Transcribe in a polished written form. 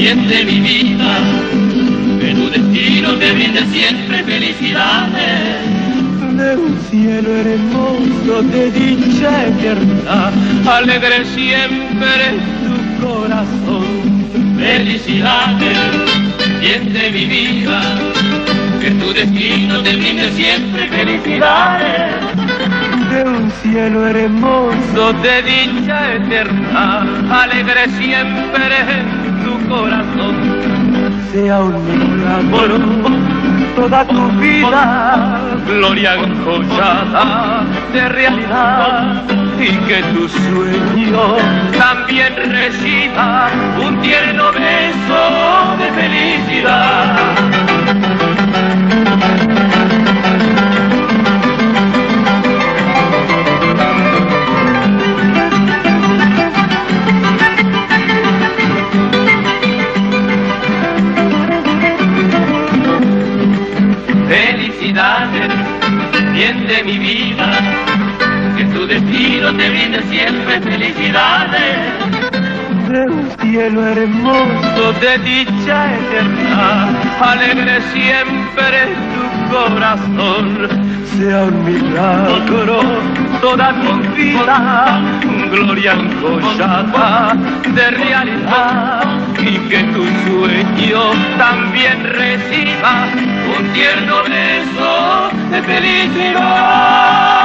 bien de mi vida, que tu destino te brinde siempre felicidades. De un cielo hermoso de dicha eterna, alegre siempre tu corazón. Felicidades, bien de mi vida, que tu destino te brinde siempre felicidades. De un cielo hermoso de dicha eterna, alegre siempre tu corazón. Sea un milagro toda tu vida, gloria enjollada de realidad, y que tu sueño también reciba un tierno beso de felicidad. Felicidades, bien de mi vida, que tu destino te brinde siempre felicidades. De un cielo hermoso de dicha eterna, alegre siempre tu corazón. Sea un milagro toda tu vida, gloria enjollada de realidad, y que tu sueño también reciba un tierno beso de felicidad.